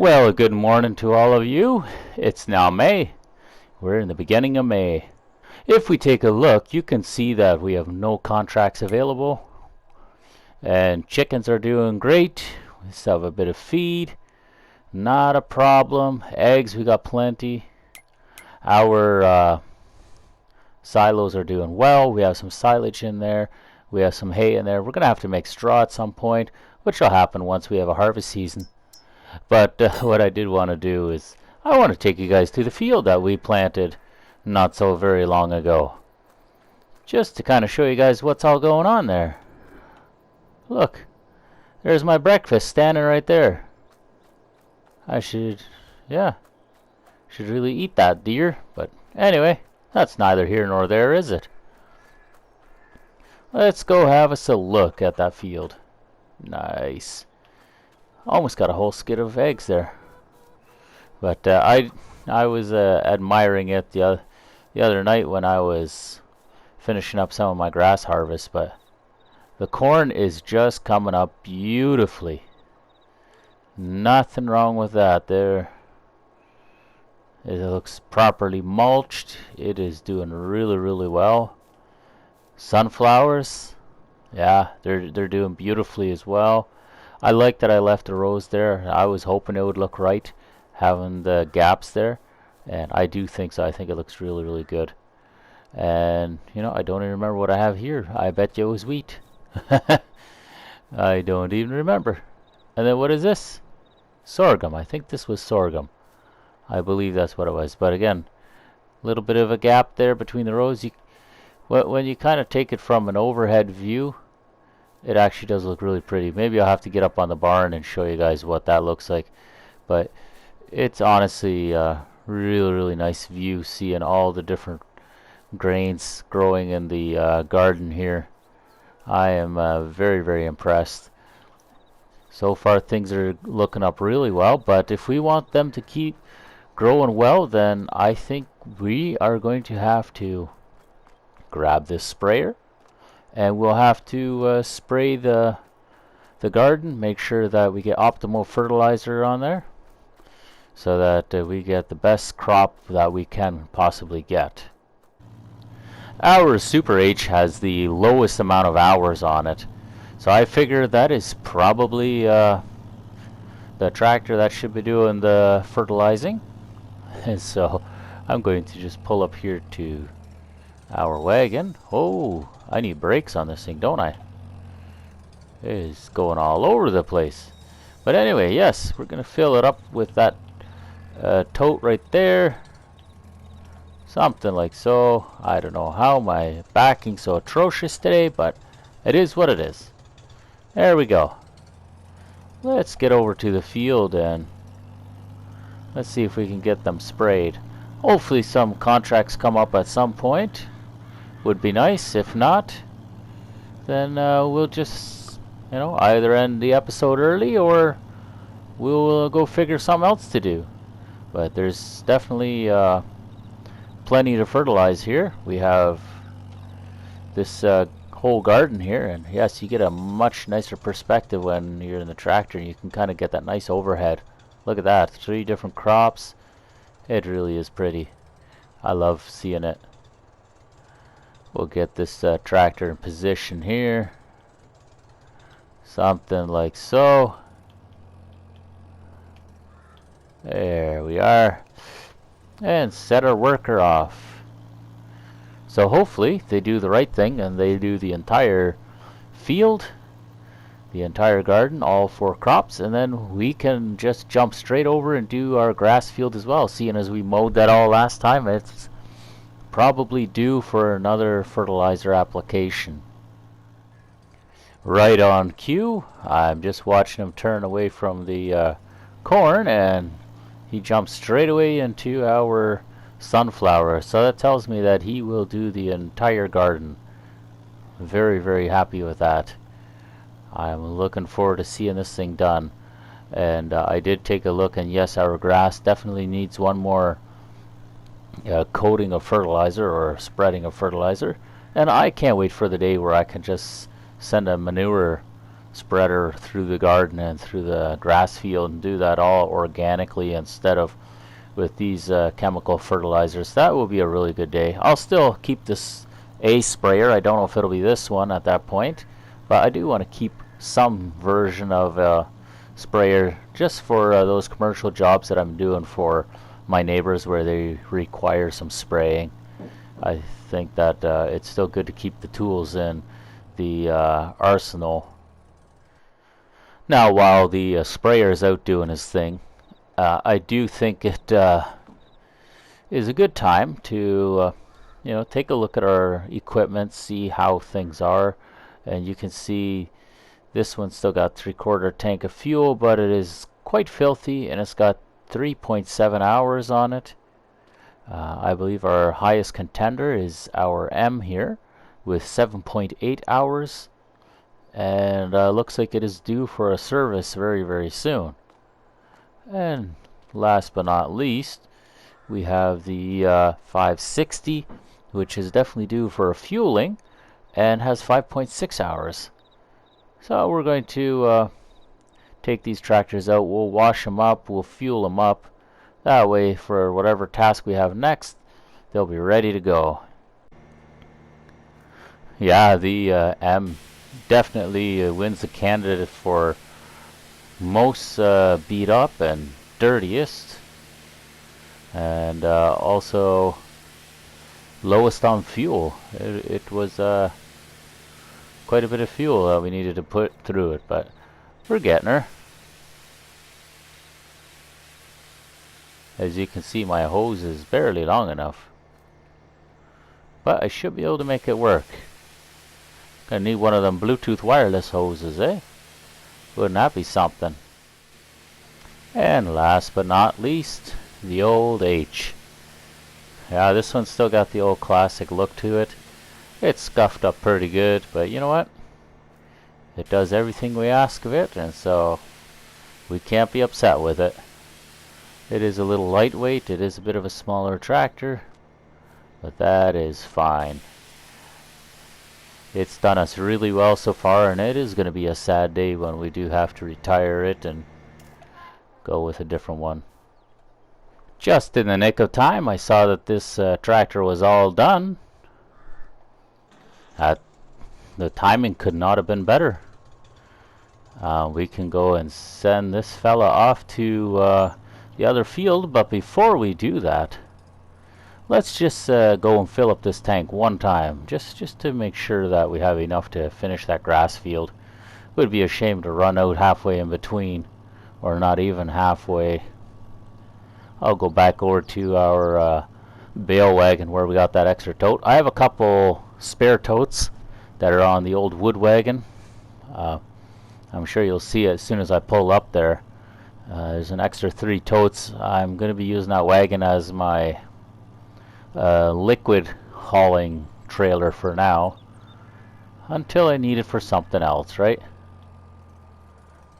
Well, good morning to all of you. It's now May. We're in the beginning of May. If we take a look, you can see that we have no contracts available. And chickens are doing great. We still have a bit of feed. Not a problem. Eggs, we got plenty. Our silos are doing well. We have some silage in there. We have some hay in there. We're going to have to make straw at some point, which will happen once we have a harvest season. But what I did want to do is I want to take you guys to the field that we planted not so very long ago. Just to kind of show you guys what's all going on there. Look, there's my breakfast standing right there. I should really eat that deer. But anyway, that's neither here nor there, is it? Let's go have us a look at that field. Nice. Almost got a whole skid of eggs there. But I was admiring it the other night when I was finishing up some of my grass harvest. But the corn is just coming up beautifully. Nothing wrong with that there. It looks properly mulched. It is doing really, really well. Sunflowers, yeah, they're doing beautifully as well. I like that I left the rows there. I was hoping it would look right, having the gaps there, and I do think so. I think it looks really, really good. And you know, I don't even remember what I have here. I bet you it was wheat. I don't even remember. And then what is this? Sorghum. I think this was sorghum. I believe that's what it was. But again, a little bit of a gap there between the rows. When you kind of take it from an overhead view, it actually does look really pretty. Maybe I'll have to get up on the barn and show you guys what that looks like. But it's honestly a really, really nice view, seeing all the different grains growing in the garden here. I am very, very impressed. So far things are looking up really well, but if we want them to keep growing well, then I think we are going to have to grab this sprayer, and we'll have to spray the garden, make sure that we get optimal fertilizer on there so that we get the best crop that we can possibly get. Our Super H has the lowest amount of hours on it, so I figure that is probably the tractor that should be doing the fertilizing. And so I'm going to just pull up here to our wagon. Oh, I need brakes on this thing, don't I? It is going all over the place. But anyway, yes, we're going to fill it up with that tote right there. Something like so. I don't know how my backing's so atrocious today, but it is what it is. There we go. Let's get over to the field and let's see if we can get them sprayed. Hopefully some contracts come up at some point. Would be nice. If not, then we'll just, you know, either end the episode early or we'll go figure something else to do. But there's definitely plenty to fertilize here. We have this whole garden here, and yes, you get a much nicer perspective when you're in the tractor. You can kind of get that nice overhead. Look at that, 3 different crops. It really is pretty. I love seeing it. We'll get this tractor in position here. Something like so. There we are. And set our worker off. So hopefully they do the right thing and they do the entire field, the entire garden, all 4 crops, and then we can just jump straight over and do our grass field as well. Seeing as we mowed that all last time, it's probably due for another fertilizer application. Right on cue. I'm just watching him turn away from the corn, and he jumped straight away into our sunflower. So that tells me that he will do the entire garden. Very, very happy with that. I'm looking forward to seeing this thing done. And I did take a look, and yes, our grass definitely needs one more coating of fertilizer or spreading of fertilizer. And I can't wait for the day where I can just send a manure spreader through the garden and through the grass field and do that all organically instead of with these chemical fertilizers, that will be a really good day. I'll still keep this A sprayer. I don't know if it'll be this one at that point, but I do want to keep some version of a sprayer just for those commercial jobs that I'm doing for my neighbors where they require some spraying. I think that it's still good to keep the tools in the arsenal. Now, while the sprayer is out doing his thing, I do think it is a good time to take a look at our equipment, see how things are, and you can see this one's still got 3/4 tank of fuel, but it is quite filthy, and it's got 3.7 hours on it. I believe our highest contender is our M here with 7.8 hours, and looks like it is due for a service very, very soon. And last but not least, we have the 560, which is definitely due for a fueling and has 5.6 hours. So we're going to take these tractors out, we'll wash them up, we'll fuel them up. That way, for whatever task we have next, they'll be ready to go. Yeah, the M definitely wins the candidate for most beat up and dirtiest, and also lowest on fuel. It was quite a bit of fuel that we needed to put through it, but we're getting her. As you can see, my hose is barely long enough, but I should be able to make it work. Gonna need one of them Bluetooth wireless hoses, eh? Wouldn't that be something? And last but not least, the old H. Yeah, this one's still got the old classic look to it. It's scuffed up pretty good, but you know what? It does everything we ask of it, and so we can't be upset with it. It is a little lightweight, it is a bit of a smaller tractor, but that is fine. It's done us really well so far, and it is going to be a sad day when we do have to retire it and go with a different one. Just in the nick of time, I saw that this tractor was all done. The timing could not have been better. We can go and send this fella off to the other field, but before we do that, let's just go and fill up this tank one time, just to make sure that we have enough to finish that grass field. It would be a shame to run out halfway in between, or not even halfway. I'll go back over to our bale wagon where we got that extra tote. I have a couple spare totes that are on the old wood wagon. I'm sure you'll see it as soon as I pull up there. There's an extra 3 totes. I'm going to be using that wagon as my liquid hauling trailer for now, until I need it for something else, right?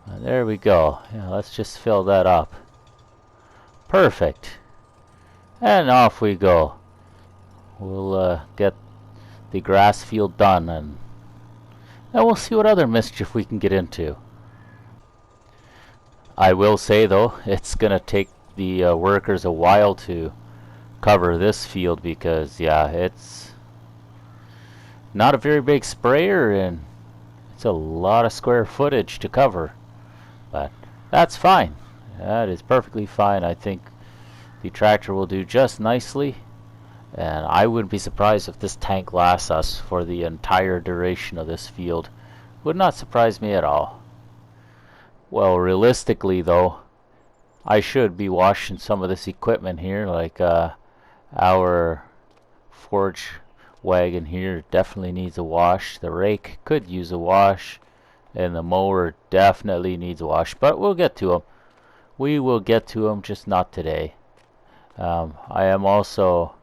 There we go. Yeah, let's just fill that up. Perfect. And off we go. We'll get the grass field done, and then we'll see what other mischief we can get into. I will say though, it's gonna take the workers a while to cover this field, because yeah, it's not a very big sprayer and it's a lot of square footage to cover, but that's fine. That is perfectly fine. I think the tractor will do just nicely, and I wouldn't be surprised if this tank lasts us for the entire duration of this field. Would not surprise me at all. Well, realistically though, I should be washing some of this equipment here, like our forge wagon here definitely needs a wash. The rake could use a wash, and the mower definitely needs a wash, but we'll get to them. We will get to them, just not today. I am also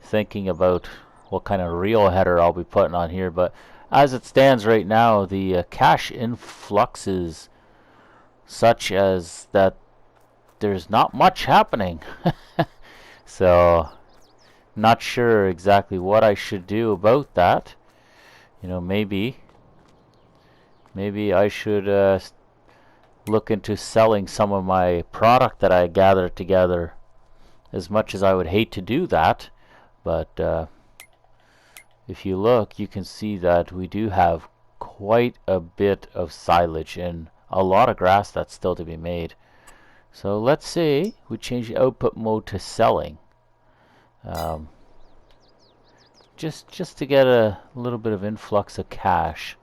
thinking about what kind of reel header I'll be putting on here, but as it stands right now, the cash influx is such as that there's not much happening. So not sure exactly what I should do about that. You know, maybe Maybe I should look into selling some of my product that I gathered together. As much as I would hate to do that, but if you look, you can see that we do have quite a bit of silage and a lot of grass that's still to be made. So let's say we change the output mode to selling, just to get a little bit of influx of cash.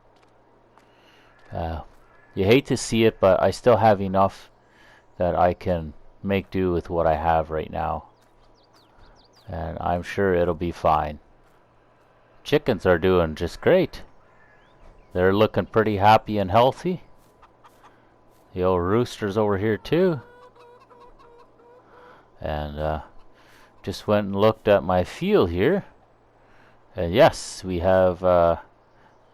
You hate to see it, but I still have enough that I can make do with what I have right now, and I'm sure it'll be fine. Chickens are doing just great. They're looking pretty happy and healthy. The old rooster's over here too. And just went and looked at my field here. And yes, we have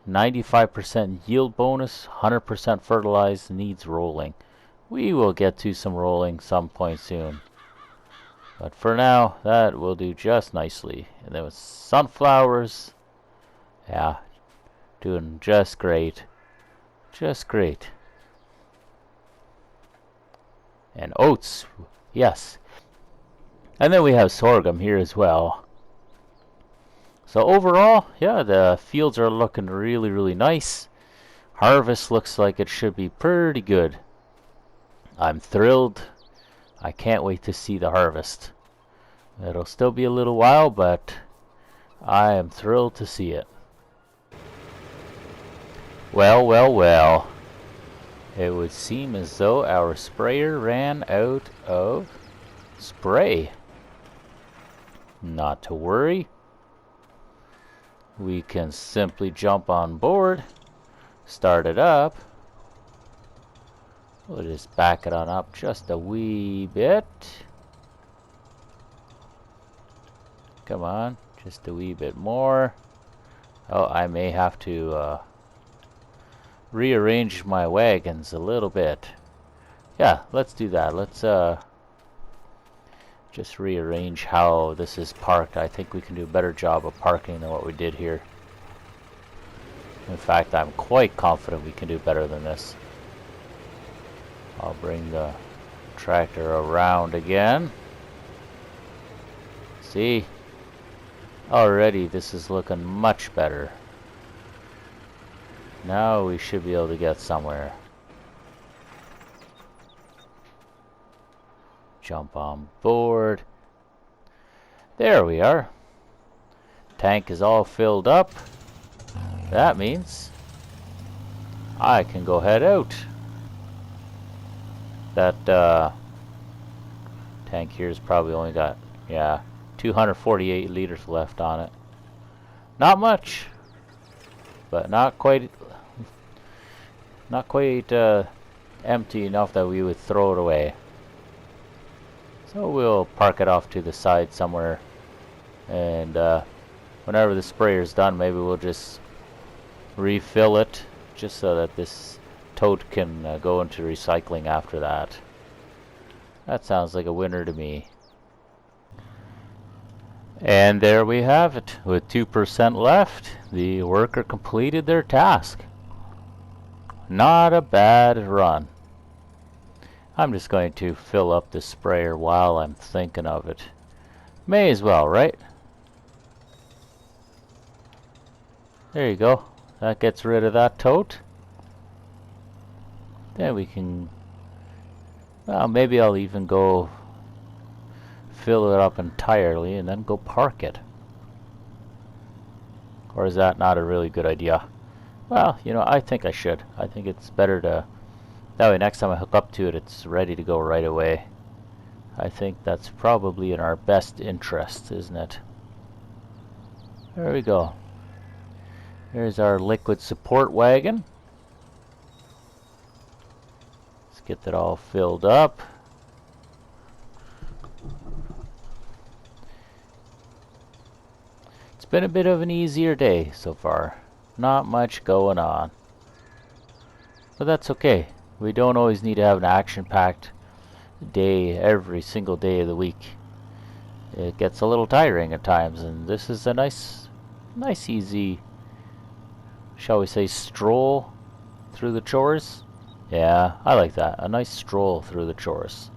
95% yield bonus, 100% fertilized, needs rolling. We will get to some rolling some point soon. But for now, that will do just nicely. And then with sunflowers, yeah, doing just great. Just great. And oats, yes. And then we have sorghum here as well. So overall, yeah, the fields are looking really, really nice. Harvest looks like it should be pretty good. I'm thrilled. I can't wait to see the harvest. It'll still be a little while, but I am thrilled to see it. Well, well, well. It would seem as though our sprayer ran out of spray. Not to worry. We can simply jump on board, start it up. We'll just back it on up just a wee bit. Come on, just a wee bit more. Oh, I may have to rearrange my wagons a little bit. Yeah, let's do that. Let's just rearrange how this is parked. I think we can do a better job of parking than what we did here. In fact, I'm quite confident we can do better than this. I'll bring the tractor around again. See? Already this is looking much better. Now we should be able to get somewhere. Jump on board. There we are. Tank is all filled up. That means I can go head out. That tank here has probably only got, yeah, 248 liters left on it. Not much, but not quite empty enough that we would throw it away. So we'll park it off to the side somewhere, and whenever the sprayer's done, maybe we'll just refill it, just so that this tote can go into recycling after that. That sounds like a winner to me. And there we have it. With 2% left, the worker completed their task. Not a bad run. I'm just going to fill up the sprayer while I'm thinking of it. May as well, right? There you go. That gets rid of that tote. Then we can, well, maybe I'll even go fill it up entirely and then go park it. Or is that not a really good idea? Well, you know, I think I should. I think it's better to, that way next time I hook up to it, it's ready to go right away. I think that's probably in our best interest, isn't it? There we go. Here's our liquid support wagon. Let's get that all filled up. It's been a bit of an easier day so far. Not much going on. But that's okay. We don't always need to have an action-packed day every single day of the week. It gets a little tiring at times, and this is a nice easy, shall we say, stroll through the chores. Yeah, I like that. A nice stroll through the chores.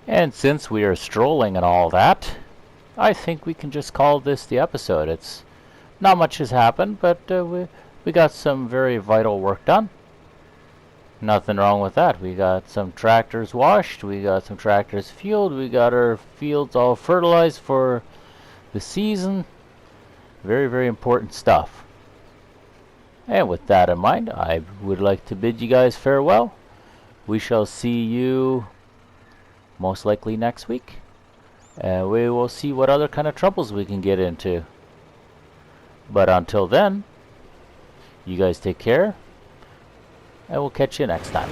And since we are strolling and all that, I think we can just call this the episode. It's not much has happened, but we got some very vital work done. Nothing wrong with that. We got some tractors washed, we got some tractors fueled, we got our fields all fertilized for the season. Very, very important stuff. And with that in mind, I would like to bid you guys farewell. We shall see you most likely next week. And we will see what other kind of troubles we can get into. But until then, you guys take care, and we'll catch you next time.